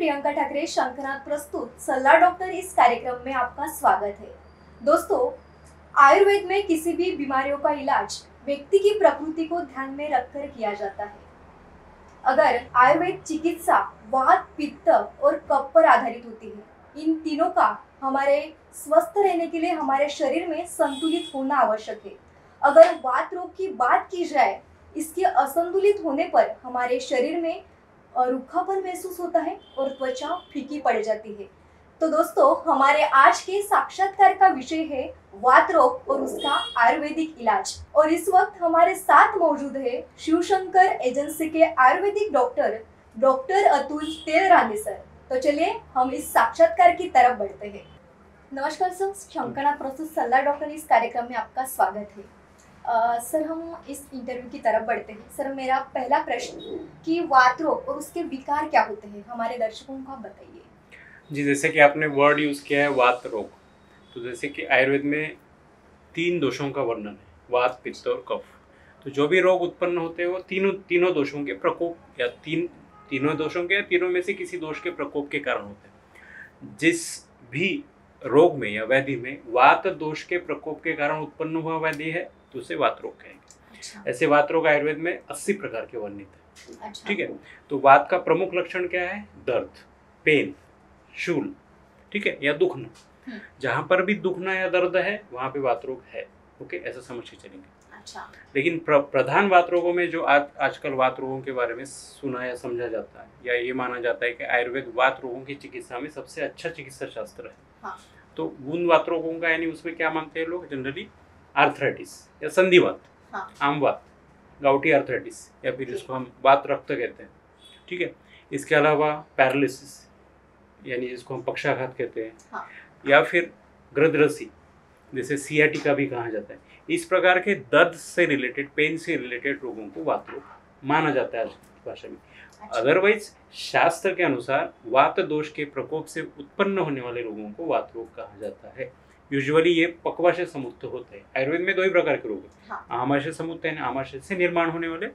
प्रियंका ठाकरे शंखनाद प्रस्तुत सलाह डॉक्टर इस कार्यक्रम में आपका स्वागत है। दोस्तों, आयुर्वेद में किसी भी बीमारियों का इलाज व्यक्ति की प्रकृति को ध्यान में रखकर किया जाता है। अगर आयुर्वेद चिकित्सा वात, पित्त और कफ पर आधारित होती है, इन तीनों का हमारे स्वस्थ रहने के लिए हमारे शरीर में संतुलित होना आवश्यक है। अगर वात रोग की बात की जाए, इसके असंतुलित होने पर हमारे शरीर में रूखापन महसूस होता है और त्वचा फीकी पड़ जाती है। तो दोस्तों, हमारे आज के साक्षात्कार का विषय है वात रोग और उसका आयुर्वेदिक इलाज। और इस वक्त हमारे साथ मौजूद है शिवशंकर एजेंसी के आयुर्वेदिक डॉक्टर अतुल तेलराने सर। तो चलिए हम इस साक्षात्कार की तरफ बढ़ते हैं। नमस्कार सर, शंखनाद प्रस्तुत सलाह डॉक्टर इस कार्यक्रम में आपका स्वागत है। सर, हम इस इंटरव्यू की तरफ बढ़ते हैं। सर, मेरा पहला प्रश्न कि वात रोग और उसके विकार क्या होते हैं, हमारे दर्शकों को आप बताइए। जी, जैसे कि आपने वर्ड यूज़ किया है वात रोग, तो जैसे कि आयुर्वेद में 3 दोषों का वर्णन है, वात, पित्त और कफ। तो जो भी रोग उत्पन्न होते हैं वो तीनों दोषों के प्रकोप या तीनों दोषों के या तीनों में से किसी दोष के प्रकोप के कारण होते हैं। जिस भी रोग में या व्याधि में वात दोष के प्रकोप के कारण उत्पन्न हुआ व्याधि है तो उसे वात रोग कहेंगे। अच्छा। ऐसे वात रोग आयुर्वेद में 80 प्रकार के वर्णित है। अच्छा। ठीक है। तो वात का प्रमुख लक्षण क्या है? दर्द, पेन, शूल, ठीक है, या दुखना। जहां पर भी दुखना या दर्द है वहां पे वात रोग है। ओके, ऐसा समझ के चलेंगे। अच्छा। लेकिन प्रधान वात रोगों में जो आजकल वात रोगों के बारे में सुना या समझा जाता है या ये माना जाता है कि आयुर्वेद वात रोगों की चिकित्सा में सबसे अच्छा चिकित्सा शास्त्र है। हाँ। तो उन वात रोगों का यानी उसमें क्या मानते हैं लोग जनरली? आर्थराइटिस या संधिवात, हाँ। आमवात, गाउटी आर्थराइटिस या फिर इसको हम वात रक्त कहते हैं। ठीक है। इसके अलावा पैरालिसिस यानी जिसको हम पक्षाघात कहते हैं। हाँ। या फिर गृध्रसी, जैसे सियाटिका भी कहा जाता है। इस प्रकार के दर्द से रिलेटेड, पेन से रिलेटेड रोगों को वात रोग माना जाता है आज की भाषा में। अच्छा। अदरवाइज शास्त्र के अनुसार वात दोष के प्रकोप से उत्पन्न होने वाले रोगों को वात रोग कहा जाता है। यूजुअली ये पक्वाशय समुत्त होते हैं। आयुर्वेद में 2 ही प्रकार के रोग हैं। हाँ। आमाशय समुत्त यानी आमाशय से निर्माण होने वाले,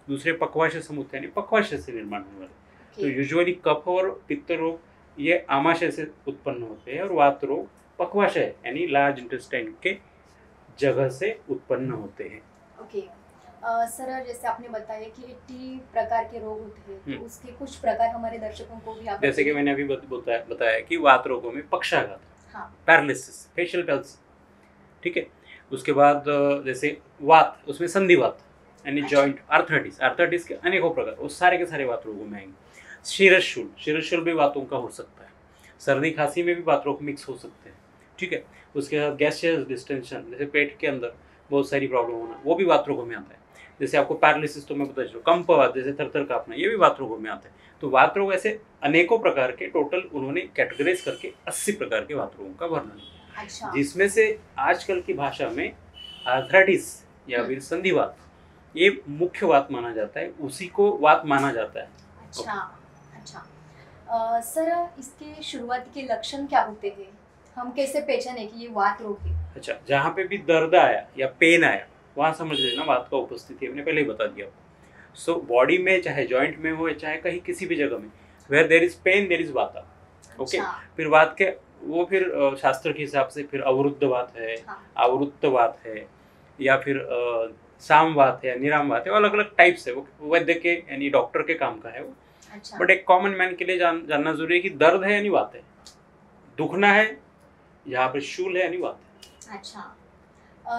दूसरे पक्वाशय समुत्त यानी पक्वाशय से निर्माण होने वाले। तो यूजुअली कफ और पित्त रोग ये आमाशय से उत्पन्न होते हैं और वात रोग पक्वाशय यानी लार्ज इंटेस्टाइन के जगह से उत्पन्न होते हैं। ओके। सर, जैसे आपने बताया कि 80 प्रकार के रोग होते हैं, तो उसके कुछ प्रकार हमारे दर्शकों को भी आप जैसे कि मैंने अभी बताया कि वात रोगों में पक्षाघात, हाँ। पैरालिसिस, फेशियल पैल्सी, ठीक है। उसके बाद जैसे वात, उसमें संधिवात यानी जॉइंट आर्थराइटिस के अनेकों प्रकार, वो सारे के सारे वात रोगों में आएंगे। शिरशूल भी वातों का हो सकता है। सर्दी खांसी में भी वात रोग मिक्स हो सकते हैं। ठीक है। उसके बाद गैसियस डिस्टेंशन, जैसे पेट के अंदर बहुत सारी प्रॉब्लम होना, वो भी वात रोगों में आता है। जैसे आपको पैरालिसिस तो मैं बता चलूँ, कंपवात जैसे थरथर कांपना, ये भी वात रोगों में आता है। तो वात रोग ऐसे अनेकों प्रकार के, टोटल उन्होंने कैटेगराइज करके 80 प्रकार के वात रोगों का वर्णन किया। अच्छा। जिसमें से आजकल की भाषा में आर्थराइटिस या फिर संधिवात ये मुख्य वात माना जाता है, उसी को वात माना जाता है। अच्छा। अच्छा। सर, इसके शुरुआती के लक्षण क्या होते हैं? हम कैसे पहचाने कि ये वात रोग है? अच्छा, जहाँ पे भी दर्द आया या पेन आया वहाँ समझ लेना वात का उपस्थिति है। मैंने पहले ही बता दिया आपको। सो बॉडी में चाहे जॉइंट में हो चाहे कहीं किसी भी जगह में, where there is pain there is vata. Okay. फिर वात के वो फिर शास्त्र के हिसाब से फिर अवरुद्ध वात है, हाँ। आवृत्त वात है, या फिर सामवात है, निराम वात है। अलग अलग टाइप्स है, वो वैद्य के यानी डॉक्टर के काम का है वो। अच्छा। बट एक कॉमन मैन के लिए जानना जरूरी है कि दर्द है यानी वात है, दुखना है यहाँ पे शूल है यानी वात है। अच्छा।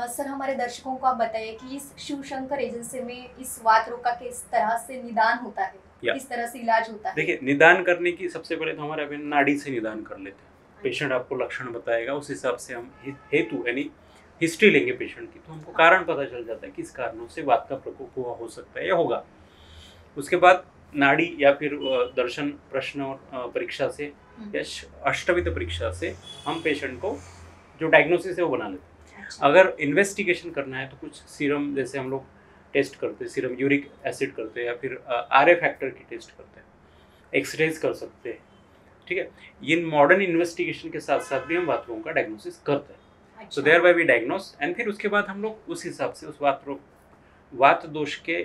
सर, हमारे दर्शकों को आप बताइए कि इस शिवशंकर एजेंसी में इस वात रोग का किस तरह से निदान होता है, किस तरह से इलाज होता है? देखिए, निदान करने की सबसे पहले तो हमारे अभी नाड़ी से निदान कर लेते हैं। पेशेंट आपको लक्षण बताएगा, उस हिसाब से हम हेतु यानी हिस्ट्री लेंगे पेशेंट की, तो हमको कारण पता चल जाता है किस कारणों से वात का प्रकोप हुआ हो सकता है या होगा। उसके बाद नाड़ी या फिर दर्शन प्रश्न और परीक्षा से या अष्टविध परीक्षा से हम पेशेंट को जो डायग्नोसिस है वो बना लेते हैं। अच्छा। अगर इन्वेस्टिगेशन करना है तो कुछ सीरम जैसे हम लोग टेस्ट करते हैं, सीरम यूरिक एसिड करते हैं या फिर आरए फैक्टर की टेस्ट करते हैं, एक्सरेज कर सकते हैं। ठीक है। इन मॉडर्न इन्वेस्टिगेशन के साथ साथ भी हम वात रोगों का डायग्नोसिस करते हैं। तो thereby we diagnose and फिर उसके बाद हम लोग उस हिसाब से उस वात दोष के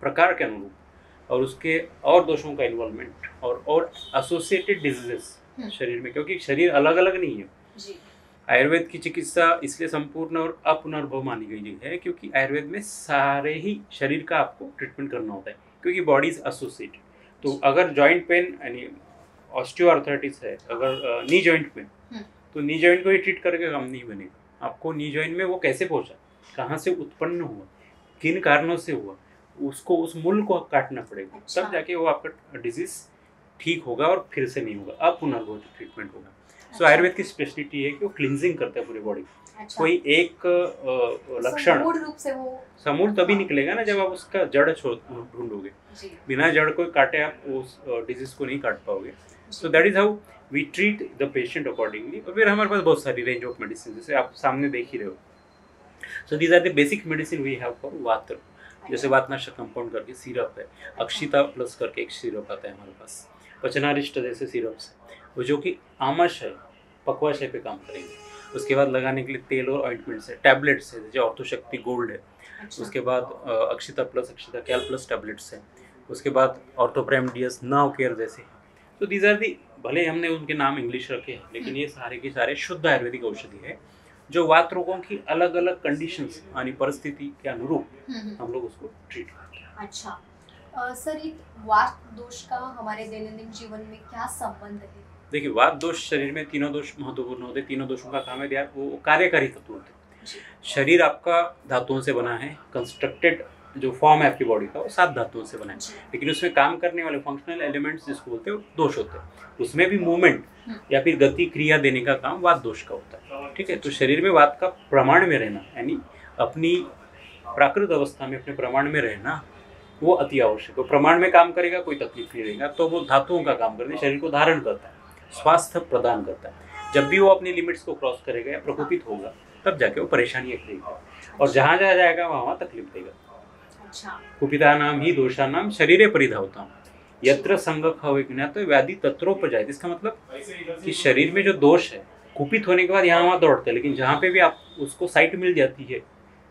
प्रकार के अनुरूप और उसके और दोषों का इन्वॉल्वमेंट और एसोसिएटेड डिजीजेस शरीर में, क्योंकि शरीर अलग अलग नहीं है जी। आयुर्वेद की चिकित्सा इसलिए संपूर्ण और अपुनर्भव मानी गई है क्योंकि आयुर्वेद में सारे ही शरीर का आपको ट्रीटमेंट करना होता है, क्योंकि बॉडी इज एसोसिएटेड। तो अगर जॉइंट पेन यानी ऑस्टियोआर्थराइटिस है, अगर नी जॉइंट में, तो नी जॉइंट को ही ट्रीट करके काम नहीं बनेगा। आपको नी जॉइंट में वो कैसे पहुंचा, कहाँ से उत्पन्न हुआ, किन कारणों से हुआ, उसको उस मूल को काटना पड़ेगा। अच्छा। तब जाके वो आपका डिजीज ठीक होगा और फिर से नहीं होगा, अपुनर्भव ट्रीटमेंट होगा। सो आयुर्वेद की स्पेशलिटी है कि वो क्लींजिंग करता है पूरी बॉडी। अच्छा। कोई एक लक्षण मूल रूप से वो समूल तभी निकलेगा ना जब आप उसका जड़ ढूंढोगे। जी। बिना जड़ को काटे आप उस डिजीज को नहीं काट पाओगे। So that is how we treat the patient accordingly. और फिर हमारे पास बहुत सारी रेंज ऑफ मेडिसिन, जैसे आप सामने देख ही रहे हो। So these are the basic medicine we have for vata. जैसे वातनाशक कंपाउंड करके सिरप है, अक्षिता प्लस करके एक सिरप आता है हमारे पास, वचनारिष्ट जैसे सिरप्स वो जो कि आमाशय पक्वाशय पे काम करेंगे। उसके बाद लगाने के लिए तेल और ऑइंटमेंट्स है, टैबलेट्स है जैसे ऑर्थोशक्ति गोल्ड है। अच्छा। उसके बाद अक्षिता प्लस अक्षिता कैल प्लस टैबलेट्स हैं। उसके बाद ऑर्थोप्रेम डीएस नाउ केयर जैसे। तो दीज आर दी, भले हमने उनके नाम इंग्लिश रखे हैं लेकिन ये सारे के सारे शुद्ध आयुर्वेदिक औषधि है जो वात रोगों की अलग अलग कंडीशंस यानी परिस्थिति के अनुरूप हम लोग उसको ट्रीट करते हैं। अच्छा सर, ये वात दोष का हमारे दैनंदिन जीवन में क्या संबंध है? देखिए, वात दोष शरीर में तीनों दोष महत्वपूर्ण होते हैं। तीनों दोषों का काम है यार वो कार्यकारी तत्व होते हैं। शरीर आपका धातुओं से बना है, कंस्ट्रक्टेड जो फॉर्म है आपकी बॉडी का वो 7 धातुओं से बना है, लेकिन उसमें काम करने वाले फंक्शनल एलिमेंट्स जिसको बोलते हैं वो दोष होते हैं। उसमें भी मूवमेंट या फिर गति क्रिया देने का काम वात दोष का होता है। ठीक है, तो शरीर में वात का प्रमाण में रहना यानी अपनी प्राकृत अवस्था में अपने प्रमाण में रहना वो अति आवश्यक है। प्रमाण में काम करेगा कोई तकलीफ नहीं रहेगा, तो वो धातुओं का काम करते हैं, शरीर को धारण करता है, स्वास्थ्य प्रदान करता है। जब भी वो अपनी लिमिट्स को क्रॉस करेगा या प्रकोपित होगा तब जाके वो परेशानी करेगा, और जहाँ जहाँ जाएगा वहाँ तकलीफ देगा। अच्छा। कुपिता नाम ही दोषा नाम शरीरे परिधावता यत्र संग खविज्ञात व्याधि तत्रोपजायते। इसका मतलब कि शरीर में जो दोष है कुपित होने के बाद यहाँ वहाँ दौड़ते हैं, लेकिन जहाँ पे भी आप उसको साइट मिल जाती है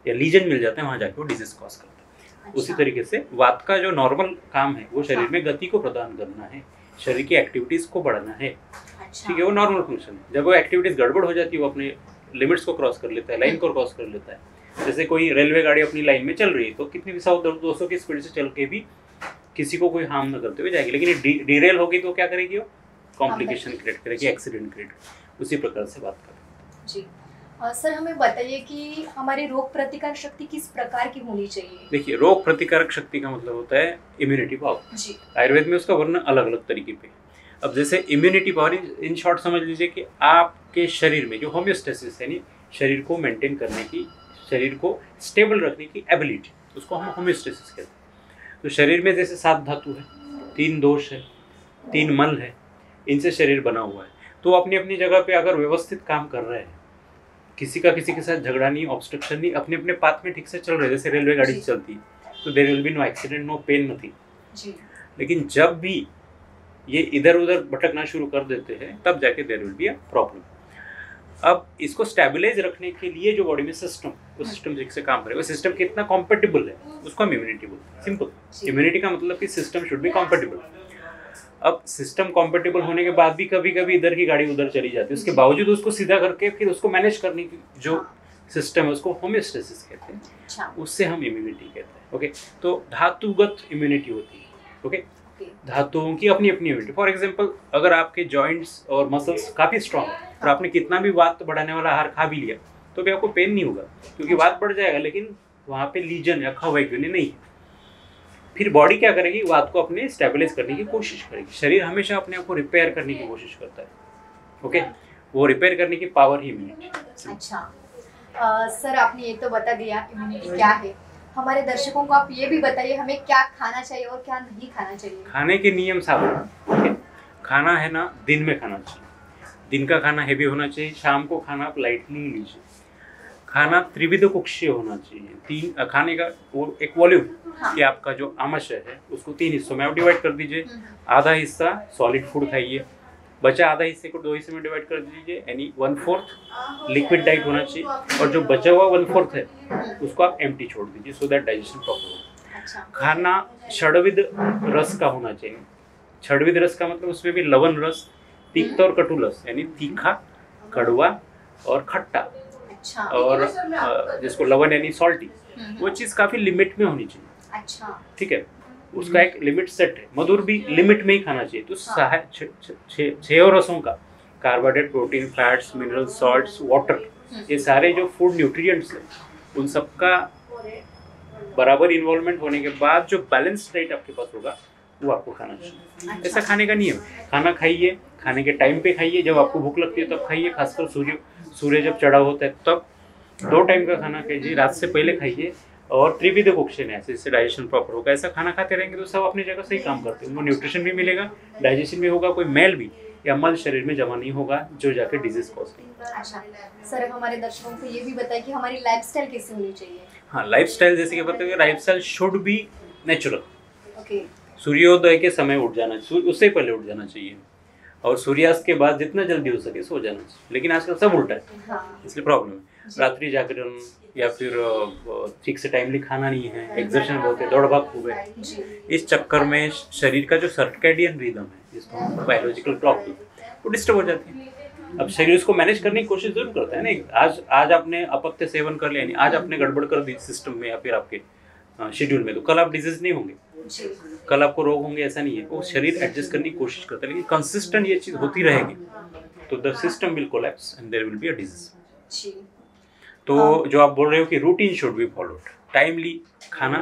या लीजन मिल जाता है वहाँ जाके वो डिजीज कॉज करता है। अच्छा। उसी तरीके से वात का जो नॉर्मल काम है वो शरीर में गति को प्रदान करना है, शरीर की एक्टिविटीज को बढ़ाना है। अच्छा। ठीक है, वो नॉर्मल फंक्शन है। जब वो एक्टिविटीज गड़बड़ हो जाती है वो अपने लिमिट्स को क्रॉस कर लेता है, लाइन को क्रॉस कर लेता है। जैसे कोई रेलवे गाड़ी अपनी लाइन में चल रही है तो कितनी भी 100-200 की स्पीड से चल के भी किसी को कोई हार्म न करते हुए जाएगी, लेकिन डिरेल होगी तो क्या करेगी, वो कॉम्प्लिकेशन क्रिएट करेगी, एक्सीडेंट क्रिएट करेगी। उसी प्रकार से बात करें जी। सर हमें बताइए कि हमारी रोग प्रतिकार शक्ति किस प्रकार की होनी चाहिए? देखिए, रोग प्रतिकारक शक्ति का मतलब होता है इम्यूनिटी पावर। जी। आयुर्वेद में उसका वर्णन अलग अलग तरीके पे। अब जैसे इम्यूनिटी पावर इन शॉर्ट समझ लीजिए कि आपके शरीर में जो होम्योस्टेसिस यानी शरीर को मेंटेन करने की, शरीर को स्टेबल रखने की एबिलिटी, उसको हम होम्योस्टेसिस कहते हैं। तो शरीर में जैसे 7 धातु है, 3 दोष है, 3 मल है, इनसे शरीर बना हुआ है। तो अपनी अपनी जगह पे अगर व्यवस्थित काम कर रहे हैं, किसी का किसी के साथ झगड़ा नहीं, ऑब्स्ट्रक्शन नहीं, अपने अपने पाथ में ठीक से चल रहे हैं, जैसे रेलवे गाड़ी चलती है तो there will be no accident, no pain, nothing. लेकिन जब भी ये इधर उधर भटकना शुरू कर देते हैं तब जाके there will be a problem. अब इसको स्टेबलाइज रखने के लिए जो बॉडी में सिस्टम, वो सिस्टम जिससे काम करेगा, वो सिस्टम कितना कॉम्पेटिबल है उसको हम इम्यूनिटी बोलते हैं। सिंपल, इम्यूनिटी का मतलब कि सिस्टम शुड बी कॉम्पेटिबल। अब सिस्टम कॉम्पेटिबल होने के बाद भी कभी कभी इधर की गाड़ी उधर चली जाती है, उसके बावजूद उसको सीधा करके फिर उसको मैनेज करने की जो सिस्टम है उसको होम्योस्टेसिस कहते हैं, उससे हम इम्यूनिटी कहते हैं। ओके, तो धातुगत इम्यूनिटी होती है। ओके, धातुओं की अपनी अपनी इम्यूनिटी। फॉर एग्जांपल, अगर आपके जॉइंट्स और मसल्स काफ़ी स्ट्रांग है और आपने कितना भी वात बढ़ाने वाला आहार खा भी लिया तो भी आपको पेन नहीं होगा, क्योंकि वात बढ़ जाएगा लेकिन वहाँ पे लीजन या खवैग्यूनी नहीं है। फिर बॉडी क्या करेगी, वात को अपने स्टेबलाइज करने की कोशिश करेगी। शरीर हमेशा अपने आप को रिपेयर करने की कोशिश करता है। ओके, वो रिपेयर करने की पावर ही इम्यूनिटी। अच्छा सर, आपने ये तो बता दिया इम्यूनिटी क्या है, हमारे दर्शकों को आप ये भी बताइए हमें क्या खाना चाहिए और क्या नहीं खाना चाहिए। खाने के नियम साफ। खाना है ना, दिन में खाना चाहिए, दिन का खाना हैवी होना चाहिए, शाम को खाना आप लाइटली लीजिए। खाना त्रिविध कुक्षीय होना चाहिए। 3 खाने का वो एक वॉल्यूम कि आपका जो आमाशय है उसको 3 हिस्सों में आप डिवाइड कर दीजिए। आधा हिस्सा सॉलिड फूड खाइए, बचा आधा हिस्से को 2 हिस्से में डिवाइड कर दीजिए, यानी 1/4 लिक्विड डाइट होना चाहिए, और जो बचा हुआ 1/4 है उसको आप एम्प्टी छोड़ दीजिए, सो दैट डाइजेशन प्रॉपर हो। अच्छा। खाना षड्विध रस का होना चाहिए। षड्विध रस का मतलब उसमें भी लवण रस, तीखा और कटु रस, यानी तीखा, कड़वा और खट्टा। अच्छा। और जिसको लवण यानी सॉल्टी, वो चीज़ काफ़ी लिमिट में होनी चाहिए। अच्छा। ठीक है, उसका एक लिमिट सेट है। मधुर भी लिमिट में ही खाना चाहिए। तो छह रसों का carbohydrate, protein, fats, mineral, salts, water, ये सारे जो फूड न्यूट्रिएंट्स हैं उन सबका बराबर इन्वॉल्वमेंट होने के बाद जो बैलेंस डाइट आपके पास होगा वो आपको खाना चाहिए। अच्छा। ऐसा खाने का नियम, खाना खाइए, खाने के टाइम पे खाइए, जब आपको भूख लगती है तब खाइए, खासकर सूर्य जब चढ़ा होता है तब 2 टाइम का खाना खाइए, रात से पहले खाइए। और त्रिविध भोजन है, ऐसे डाइजेशन प्रॉपर होगा। ऐसा खाना खाते रहेंगे तो सब अपनी जगह सही काम करते हैं, उनको न्यूट्रिशन भी मिलेगा, डाइजेशन भी होगा, कोई मैल भी या मल शरीर में जमा नहीं होगा जो जाके डिजीज कॉज करेगा। अच्छा सर, हमारे दर्शकों को ये भी बताइए कि हमारी लाइफस्टाइल कैसी होनी चाहिए? हाँ, लाइफस्टाइल जैसे कि बताइए, lifestyle should be natural. Okay. सूर्योदय के समय उठ जाना, उससे पहले उठ जाना चाहिए, और सूर्यास्त के बाद जितना जल्दी हो सके सो जाना चाहिए। लेकिन आजकल सब उल्टा है। हाँ। इसलिए प्रॉब्लम है। रात्रि जागरण या फिर ठीक से टाइमली खाना नहीं है, एग्जर्शन बहुत है, दौड़ भाग खूब है। इस चक्कर में शरीर का जो सर्कैडियन रिदम है, जिसको बायोलॉजिकल क्लॉक, वो डिस्टर्ब हो जाती है। अब शरीर उसको मैनेज करने की कोशिश जरूर करता है ना। आज आपने अपत्य सेवन कर लिया, आज आपने गड़बड़ कर दी सिस्टम में या फिर आपके शेड्यूल में, तो कल आप डिजीज नहीं होंगे, कल आपको रोग होंगे, ऐसा नहीं है। वो शरीर एडजस्ट करने की कोशिश करता है, लेकिन कंसिस्टेंट ये चीज होती रहेगी तो the system will collapse and there will be a disease. तो जो आप बोल रहे हो कि routine should be followed, timely खाना,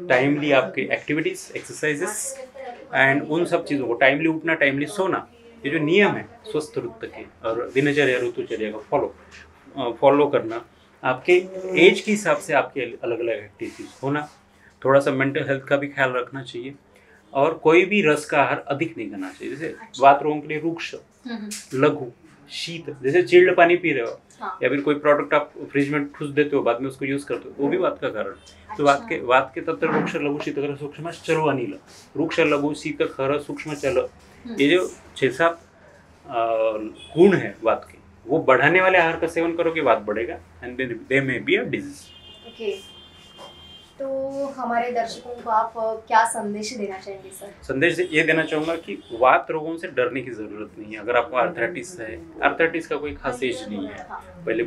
टाइमली आपके एक्टिविटीज, एक्सरसाइजेस एंड उन सब चीज़ों को, टाइमली उठना, टाइमली सोना, ये जो नियम है स्वस्थ ऋतु के और दिनचर्या ऋतुचर्या का फॉलो करना, आपके एज के हिसाब से आपके अलग अलग एक्टिविटीज होना, थोड़ा सा मेंटल हेल्थ का भी ख्याल रखना चाहिए, और कोई भी रस का आहार अधिक नहीं करना चाहिए। जैसे वात रोगों के लिए रुक्ष, लघु, शीत, जैसे चिल्ड पानी पी रहे हो, हाँ। या फिर कोई प्रोडक्ट आप फ्रिज में ठूस देते हो, बाद में उसको यूज करते हो, वो भी वात का कारण। अच्छा। तो वात के तत्व रुक्ष, लघु, शीत, सूक्ष्म, चलो अनिल, रुक्ष, लघु, शीत, खर, सूक्ष्म, चल, ये जो 6-7 गुण है वात के, वो बढ़ाने वाले आहार का सेवन करोगे वात बढ़ेगा and they may be a disease. Okay, तो हमारे दर्शकों को आप क्या संदेश देना चाहेंगे सर? संदेश ये देना चाहूँगा कि वात रोगों से डरने की ज़रूरत नहीं है। अगर आपको आर्थराइटिस है, आर्थराइटिस का कोई खास एज नहीं है। पहले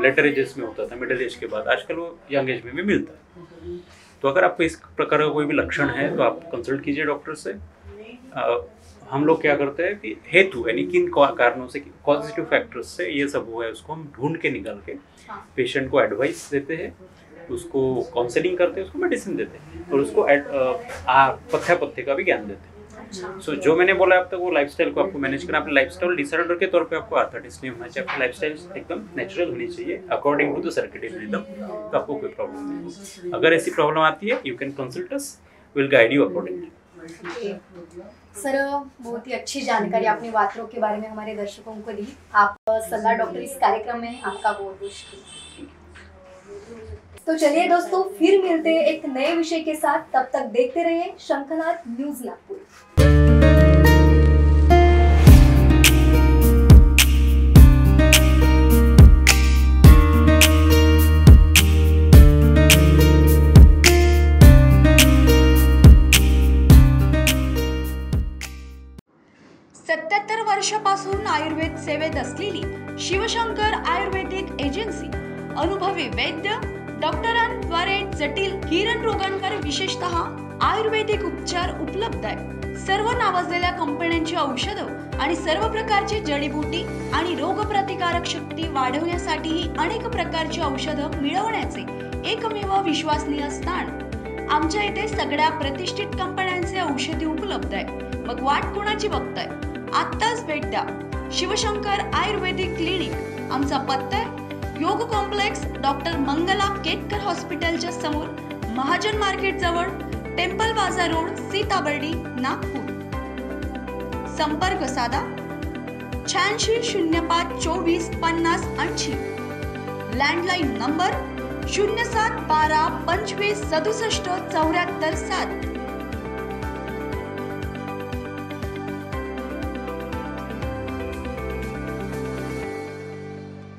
लेटर एजेस में होता था, मिडिल एज के बाद, आजकल वो यंग एज में भी मिलता है। तो अगर आपको इस प्रकार का कोई भी लक्षण है तो आप कंसल्ट कीजिए डॉक्टर से। हम लोग क्या करते हैं कि हेतु यानी किन कारणों से, पॉजिटिव फैक्टर्स से ये सब हुआ है, उसको हम ढूंढ के निकाल के पेशेंट को एडवाइस देते हैं, उसको काउंसलिंग करते हैं, उसको मेडिसिन देते हैं, और उसको पथ्य का भी ज्ञान देते हैं। सो जो मैंने बोला अब तक, वो लाइफस्टाइल को आपको मैनेज करना। अपने लाइफस्टाइल डिसऑर्डर के तौर पे आपको आर्थराइटिस नहीं होना चाहिए। आपकी लाइफस्टाइल एकदम नेचुरल होनी चाहिए according to the circadian rhythm, तो आपको कोई प्रॉब्लम नहीं होगी। अगर ऐसी प्रॉब्लम आती है, you can consult us, will guide you accordingly. Sir, बहुत ही अच्छी जानकारी आपने वात रोग के बारे में हमारे दर्शकों को दी। आप सलाह डॉक्टर इस कार्यक्रम में आपका बहुत बहुत शुक्रिया। तो चलिए दोस्तों, फिर मिलते हैं एक नए विषय के साथ। तब तक देखते रहिए शंखनाद न्यूज नागपुर। वर्षापासून आयुर्वेद सेवेत असलेली शिवशंकर आयुर्वेदिक एजन्सी अनुभवी वैद्य डॉक्टरांद्वारे जटिल किरण रोगांवर विशेषतः आयुर्वेदिक उपचार उपलब्ध आहे। सर्व नावाजलेल्या कंपन्यांची औषधं आणि सर्व प्रकारची जडीबुटी आणि रोगप्रतिकारक शक्ती वाढवण्यासाठी अनेक प्रकारची औषधं मिळवण्याचे एकमेव विश्वसनीय स्थान। आमच्या इथे सगळ्या प्रतिष्ठित कंपन्यांचे औषधी उपलब्ध आहे। मग वाट कोणाची बघताय? आत्ताच भेट द्या शिवशंकर आयुर्वेदिक क्लिनिक। आमचा पत्ता योग कॉम्प्लेक्स डॉक्टर मंगला केतकर हॉस्पिटलच्या समोर, महाजन मार्केट जवळ, टेम्पल बाजार रोड, सीताबर्डी, नागपूर। संपर्क साधा 8605 24 50 80। Landline number 0712 25 67 74 7।